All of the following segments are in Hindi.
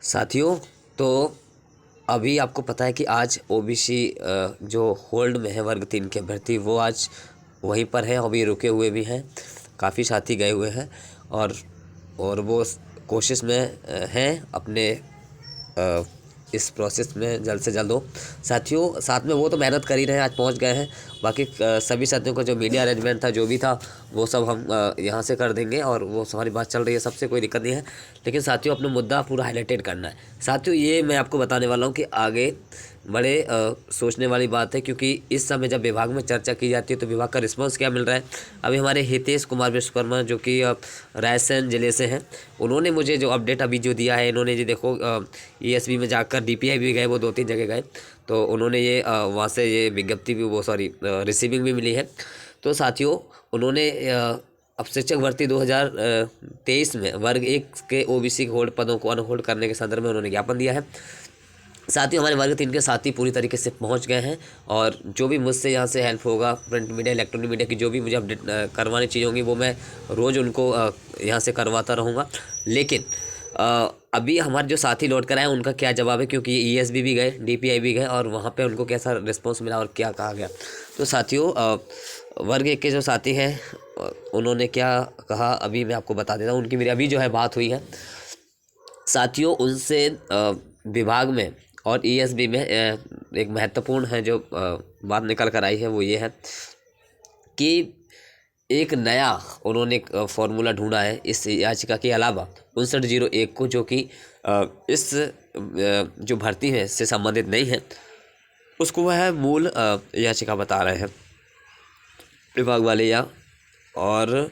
साथियों, तो अभी आपको पता है कि आज ओबीसी जो होल्ड में है वर्ग 3 के अभ्यर्थी वो आज वहीं पर हैं, अभी रुके हुए भी हैं। काफ़ी साथी गए हुए हैं और वो कोशिश में हैं अपने इस प्रोसेस में जल्द से जल्द हो। साथियों, साथ में वो तो मेहनत कर ही रहे हैं, आज पहुंच गए हैं। बाकी सभी साथियों का जो मीडिया अरेंजमेंट था, जो भी था, वो सब हम यहाँ से कर देंगे और वो हमारी बात चल रही है, सबसे कोई दिक्कत नहीं है। लेकिन साथियों, अपना मुद्दा पूरा हाईलाइटेड करना है। साथियों, ये मैं आपको बताने वाला हूँ कि आगे बड़े सोचने वाली बात है, क्योंकि इस समय जब विभाग में चर्चा की जाती है तो विभाग का रिस्पांस क्या मिल रहा है। अभी हमारे हितेश कुमार विश्वकर्मा, जो कि रायसेन ज़िले से हैं, उन्होंने मुझे जो अपडेट अभी जो दिया है, इन्होंने जी देखो ईएसबी में जाकर डीपीआई भी गए, वो 2-3 जगह गए, तो उन्होंने ये वहाँ से ये विज्ञप्ति भी रिसीविंग भी मिली है। तो साथियों, उन्होंने अब शिक्षक भर्ती 2023 में वर्ग 1 के ओबीसी होल्ड पदों को अनहोल्ड करने के संदर्भ में उन्होंने ज्ञापन दिया है। साथियों, हमारे वर्ग 3 के साथी पूरी तरीके से पहुंच गए हैं और जो भी मुझसे यहाँ से हेल्प होगा, प्रिंट मीडिया, इलेक्ट्रॉनिक मीडिया की जो भी मुझे अपडेट करवानी चीज़ होंगी, वो मैं रोज़ उनको यहाँ से करवाता रहूँगा। लेकिन अभी हमारे जो साथी लौट कर आए उनका क्या जवाब है, क्योंकि ईएसबी भी गए, डीपीआई भी गए और वहाँ पे उनको कैसा रिस्पॉन्स मिला और क्या कहा गया। तो साथियों, वर्ग 1 के जो साथी हैं उन्होंने क्या कहा अभी मैं आपको बता देता हूँ। उनकी मेरी अभी जो है बात हुई है। साथियों, उनसे विभाग में और ईएसबी में एक महत्वपूर्ण है जो बात निकल कर आई है, वो ये है कि एक नया उन्होंने फॉर्मूला ढूंढा है इस याचिका के अलावा 5901 को, जो कि इस जो भर्ती है इससे संबंधित नहीं है, उसको वह मूल याचिका बता रहे हैं विभाग वाले या और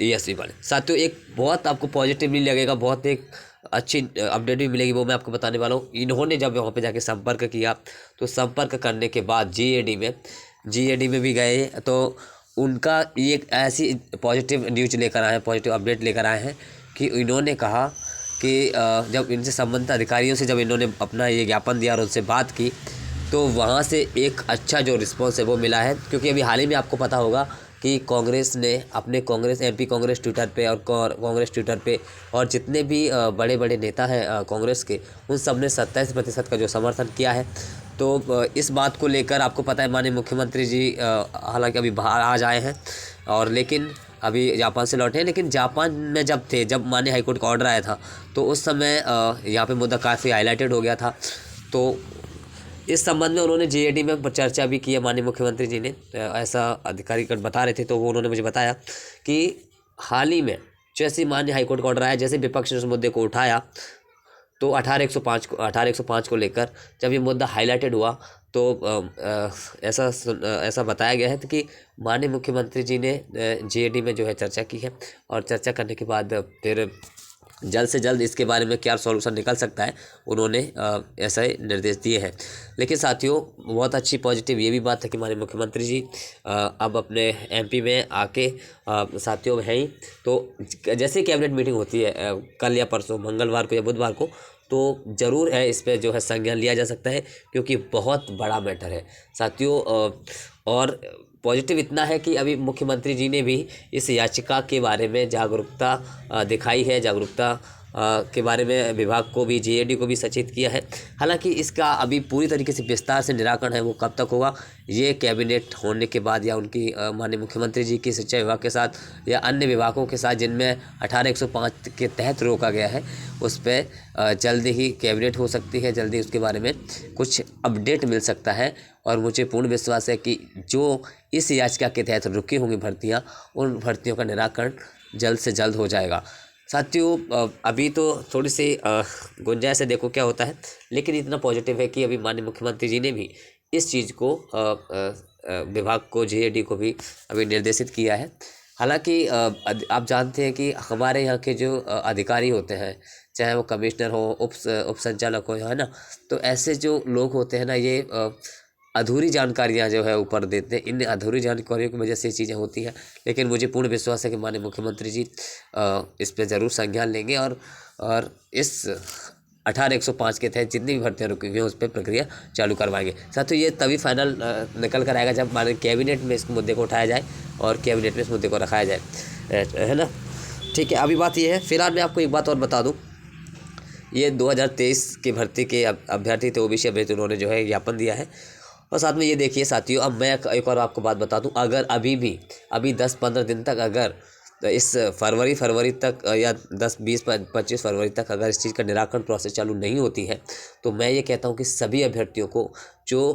ईएसबी वाले। साथियों, एक बहुत आपको पॉजिटिवली लगेगा, बहुत एक अच्छी अपडेट भी मिलेगी, वो मैं आपको बताने वाला हूँ। इन्होंने जब वहाँ पे जाके संपर्क किया तो संपर्क करने के बाद जीएडी में भी गए, तो उनका ये एक ऐसी पॉजिटिव न्यूज लेकर आए हैं, पॉजिटिव अपडेट लेकर आए हैं कि इन्होंने कहा कि जब इनसे संबंधित अधिकारियों से जब इन्होंने अपना ये ज्ञापन दिया और उनसे बात की, तो वहाँ से एक अच्छा जो रिस्पॉन्स है वो मिला है। क्योंकि अभी हाल ही में आपको पता होगा कि कांग्रेस ने अपने एमपी कांग्रेस ट्विटर पे और कांग्रेस ट्विटर पे और जितने भी बड़े बड़े नेता हैं कांग्रेस के, उन सब ने 27% का जो समर्थन किया है। तो इस बात को लेकर आपको पता है माननीय मुख्यमंत्री जी हालांकि अभी बाहर आ जाए हैं और लेकिन अभी जापान से लौटे हैं, लेकिन जापान में जब माननीय हाईकोर्ट का ऑर्डर आया था तो उस समय यहाँ पे मुद्दा काफ़ी हाईलाइटेड हो गया था। तो इस संबंध में उन्होंने जीएडी में चर्चा भी की है माननीय मुख्यमंत्री जी ने, ऐसा अधिकारीगण बता रहे थे। तो वो उन्होंने मुझे बताया कि हाल ही में जैसे माननीय हाईकोर्ट का ऑर्डर आया, जैसे विपक्ष ने उस मुद्दे को उठाया, तो 18 105 को लेकर जब ये मुद्दा हाईलाइटेड हुआ तो ऐसा बताया गया है कि माननीय मुख्यमंत्री जी ने जीएडी में जो है चर्चा की है और चर्चा करने के बाद फिर जल्द से जल्द इसके बारे में क्या सॉल्यूशन निकल सकता है, उन्होंने ऐसा निर्देश दिए हैं। लेकिन साथियों, बहुत अच्छी पॉजिटिव ये भी बात है कि हमारे मुख्यमंत्री जी अब अपने एमपी में आके साथियों हैं ही। तो जैसे कैबिनेट मीटिंग होती है कल या परसों, मंगलवार को या बुधवार को, तो ज़रूर है इस पर जो है संज्ञान लिया जा सकता है, क्योंकि बहुत बड़ा मैटर है साथियों। और पॉजिटिव इतना है कि अभी मुख्यमंत्री जी ने भी इस याचिका के बारे में जागरूकता दिखाई है, जागरूकता के बारे में विभाग को भी, जीएडी को भी सचेत किया है। हालांकि इसका अभी पूरी तरीके से विस्तार से निराकरण है वो कब तक होगा, ये कैबिनेट होने के बाद या उनकी माननीय मुख्यमंत्री जी की शिक्षा विभाग के साथ या अन्य विभागों के साथ जिनमें 18 105 के तहत रोका गया है, उस पर जल्द ही कैबिनेट हो सकती है, जल्दी उसके बारे में कुछ अपडेट मिल सकता है। और मुझे पूर्ण विश्वास है कि जो इस याचिका के तहत रुकी होंगी भर्तियाँ, उन भर्तियों का निराकरण जल्द से जल्द हो जाएगा। साथियों, अभी तो थोड़ी सी गुंजाइश है, देखो क्या होता है, लेकिन इतना पॉजिटिव है कि अभी माननीय मुख्यमंत्री जी ने भी इस चीज़ को विभाग को, जीएडी को भी अभी निर्देशित किया है। हालांकि आप जानते हैं कि हमारे यहाँ के जो अधिकारी होते हैं, चाहे वो कमिश्नर हो, उप संचालक हो, है ना, तो ऐसे जो लोग होते हैं ना, ये अधूरी जानकारियां जो है ऊपर देते हैं। इन अधूरी जानकारियों की वजह से ये चीज़ें होती हैं। लेकिन मुझे पूर्ण विश्वास है कि माननीय मुख्यमंत्री जी इस पर ज़रूर संज्ञान लेंगे और इस 18 105 के तहत जितनी भी भर्तियाँ रुकी हुई हैं उस पर प्रक्रिया चालू करवाएंगे। साथियों, ये तभी फाइनल निकल कर आएगा जब माननीय कैबिनेट में इस मुद्दे को उठाया जाए और कैबिनेट में इस मुद्दे को रखाया जाए, है ना। ठीक है, अभी बात ये है, फिलहाल मैं आपको एक बात और बता दूँ ये 2023 की भर्ती के अभ्यर्थी थे, ओबीसी अभ्यर्थी, उन्होंने जो है ज्ञापन दिया है। और साथ में ये देखिए साथियों, अब मैं एक और आपको बात बता दूं, अगर अभी 10-15 दिन तक, अगर इस फरवरी तक या 10-20-25 फरवरी तक अगर इस चीज़ का निराकरण प्रोसेस चालू नहीं होती है, तो मैं ये कहता हूँ कि सभी अभ्यर्थियों को जो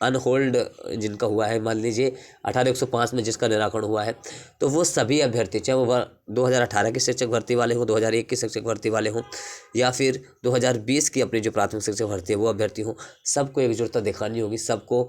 अनहोल्ड जिनका हुआ है, मान लीजिए 18-105 में जिसका निराकरण हुआ है, तो वो सभी अभ्यर्थी, चाहे वो 2018 की शिक्षक भर्ती वाले हों, 2001 की शिक्षक भर्ती वाले हों, या फिर 2020 की अपनी जो प्राथमिक शिक्षक भर्ती है वो अभ्यर्थी हों, सबको एकजुटता दिखानी होगी। सबको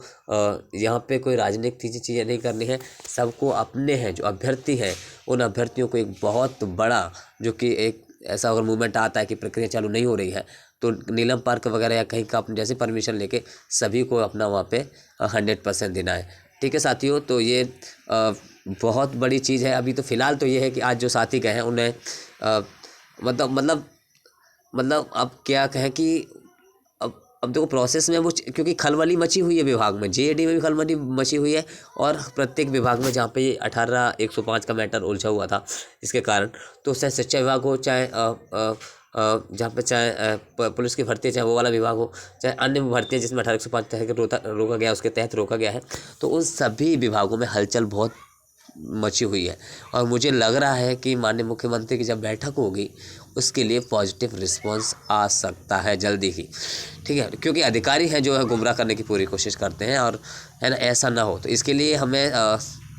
यहाँ पे कोई राजनीतिक चीज़ें नहीं करनी है। सबको अपने हैं जो अभ्यर्थी हैं, उन अभ्यर्थियों को एक बहुत बड़ा, जो कि एक ऐसा अगर मूवमेंट आता है कि प्रक्रिया चालू नहीं हो रही है, तो नीलम पार्क वगैरह या कहीं का अपने जैसे परमिशन लेके सभी को अपना वहाँ पे 100% देना है। ठीक है साथियों, तो ये बहुत बड़ी चीज़ है। अभी तो फ़िलहाल तो ये है कि आज जो साथी गए हैं उन्हें मतलब अब क्या कहें कि अब देखो प्रोसेस में वो, क्योंकि खलबली मची हुई है विभाग में, जेएडी में भी खलबली मची हुई है, और प्रत्येक विभाग में जहाँ पे ये 18-105 का मैटर उलझा हुआ था इसके कारण, तो चाहे शिक्षा विभाग हो, चाहे जहाँ पे चाहे पुलिस की भर्ती है, चाहे वो वाला विभाग हो, चाहे अन्य भर्तियाँ जिसमें 18-105 तहत रोका गया, उसके तहत रोका गया है, तो उन सभी विभागों में हलचल बहुत मची हुई है। और मुझे लग रहा है कि माननीय मुख्यमंत्री की जब बैठक होगी, उसके लिए पॉजिटिव रिस्पांस आ सकता है जल्दी ही। ठीक है, क्योंकि अधिकारी हैं जो है गुमराह करने की पूरी कोशिश करते हैं, और है ना, ऐसा ना हो, तो इसके लिए हमें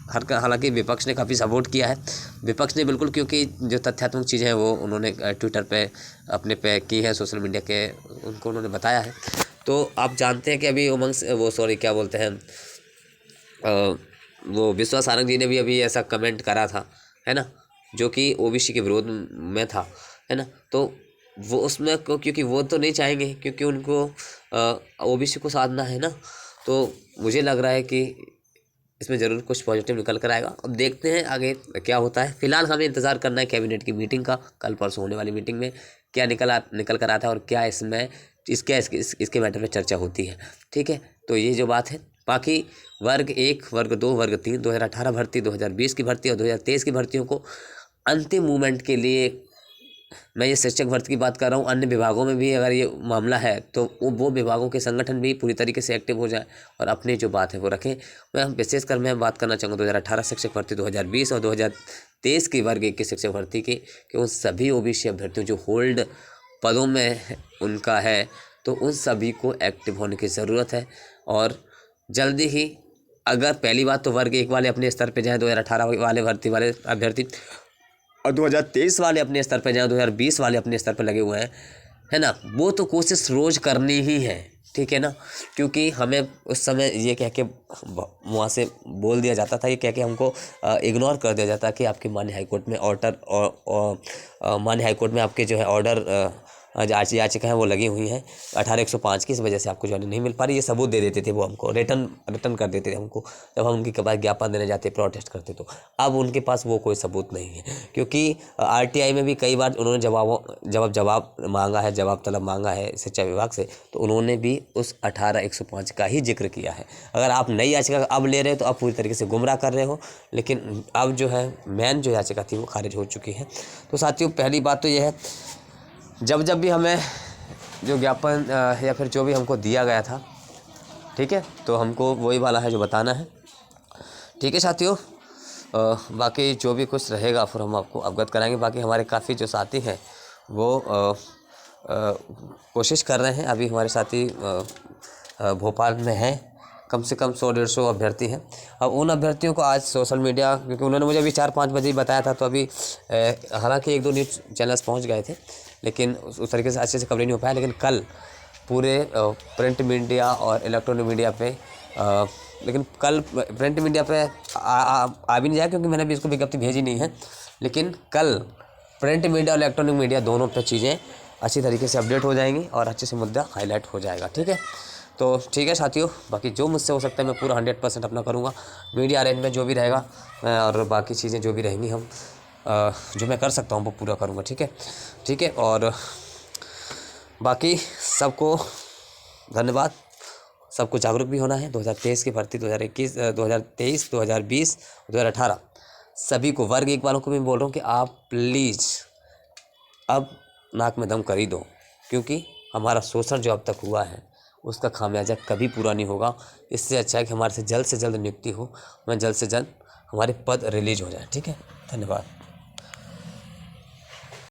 हालांकि विपक्ष ने काफ़ी सपोर्ट किया है, विपक्ष ने बिल्कुल, क्योंकि जो तथ्यात्मक चीज़ें हैं वो उन्होंने ट्विटर पे अपने पे की है, सोशल मीडिया के उनको उन्होंने बताया है। तो आप जानते हैं कि अभी क्या बोलते हैं, वो विश्वास सारंग जी ने भी अभी ऐसा कमेंट करा था, है ना, जो कि ओबीसी के विरोध में था, है ना, तो वो उसमें क्योंकि वो तो नहीं चाहेंगे, क्योंकि उनको ओबीसी को साधना है ना, तो मुझे लग रहा है कि इसमें ज़रूर कुछ पॉजिटिव निकल कर आएगा। अब देखते हैं आगे क्या होता है। फिलहाल हमें इंतज़ार करना है कैबिनेट की मीटिंग का, कल परसों होने वाली मीटिंग में क्या निकल कर आता है, और क्या इसमें इसके मैटर में चर्चा होती है। ठीक है, तो ये जो बात है, बाकी वर्ग 1, वर्ग 2, वर्ग 3, 2018 भर्ती, 2020 की भर्ती और 2023 की भर्तियों को अंतिम मूवमेंट के लिए, मैं ये शिक्षक भर्ती की बात कर रहा हूँ, अन्य विभागों में भी अगर ये मामला है तो वो विभागों के संगठन भी पूरी तरीके से एक्टिव हो जाए और अपनी जो बात है वो रखें। मैं बात करना चाहूँगा 2018 शिक्षक भर्ती, 2020 और 2023 की वर्ग 1 की शिक्षक भर्ती की, कि उन सभी ओबीसी अभ्यर्थियों जो होल्ड पदों में उनका है, तो उन सभी को एक्टिव होने की ज़रूरत है। और जल्दी ही, अगर पहली बात तो वर्ग 1 वाले अपने स्तर पे जाएँ, 2018 वाले भर्ती वाले अभ्यर्थी, और 2023 वाले अपने स्तर पे जाएँ, 2020 वाले अपने स्तर पे लगे हुए हैं, है ना, वो तो कोशिश रोज़ करनी ही है। ठीक है ना, क्योंकि हमें उस समय ये कह के वहाँ से बोल दिया जाता था, ये कह के हमको इग्नोर कर दिया जाता कि आपके माननीय हाईकोर्ट में ऑर्डर और माननीय हाईकोर्ट में आपके जो है ऑर्डर याचिका है वो लगी हुई हैं 18-105 की, इस वजह से आपको जो नहीं मिल पा रही, ये सबूत दे देते थे वो हमको, रिटर्न कर देते थे हमको, जब हम उनके पास ज्ञापन देने जाते, प्रोटेस्ट करते। तो अब उनके पास वो कोई सबूत नहीं है, क्योंकि आरटीआई में भी कई बार उन्होंने जवाब मांगा है, जवाब तलब मांगा है शिक्षा विभाग से, तो उन्होंने भी उस 18-105 का ही जिक्र किया है। अगर आप नई याचिका अब ले रहे हो तो आप पूरी तरीके से गुमराह कर रहे हो, लेकिन अब जो है मेन जो याचिका थी वो खारिज हो चुकी है। तो साथियों, पहली बात तो ये है, जब भी हमें जो ज्ञापन या फिर जो भी हमको दिया गया था, ठीक है, तो हमको वही वाला है जो बताना है। ठीक है साथियों, बाकी जो भी कुछ रहेगा फिर हम आपको अवगत कराएंगे। बाकी हमारे काफ़ी जो साथी हैं वो कोशिश कर रहे हैं, अभी हमारे साथी भोपाल में हैं, कम से कम 100-150 अभ्यर्थी हैं। अब उन अभ्यर्थियों को आज सोशल मीडिया, क्योंकि उन्होंने मुझे अभी 4-5 बजे ही बताया था, तो अभी हालांकि 1-2 न्यूज़ चैनल्स पहुंच गए थे, लेकिन उस तरीके से अच्छे से कवरेज नहीं हो पाया। लेकिन कल पूरे प्रिंट मीडिया और इलेक्ट्रॉनिक मीडिया पे, लेकिन कल प्रिंट मीडिया पे आ भी नहीं जाए, क्योंकि मैंने भी इसको विज्ञप्ति भेजी नहीं है, लेकिन कल प्रिंट मीडिया और इलेक्ट्रॉनिक मीडिया दोनों पे चीज़ें अच्छी तरीके से अपडेट हो जाएंगी और अच्छे से मुद्दा हाईलाइट हो जाएगा। ठीक है, तो ठीक है साथियों, बाकी जो मुझसे हो सकता है मैं पूरा 100% अपना करूँगा, मीडिया अरेंजमेंट जो भी रहेगा और बाकी चीज़ें जो भी रहेंगी, हम जो मैं कर सकता हूँ वो पूरा करूँगा। ठीक है, और बाकी सबको धन्यवाद। सबको जागरूक भी होना है। 2023 की भर्ती, 2021, 2023, 2020, 2018 सभी को, वर्ग 1 वालों को भी बोल रहा हूँ कि आप प्लीज़ अब नाक में दम कर ही दो, क्योंकि हमारा शोषण जो अब तक हुआ है उसका खामियाजा कभी पूरा नहीं होगा। इससे अच्छा है कि हमारे से जल्द नियुक्ति हो, मैं जल्द से जल्द हमारे पद रिलीज हो जाए। ठीक है, धन्यवाद।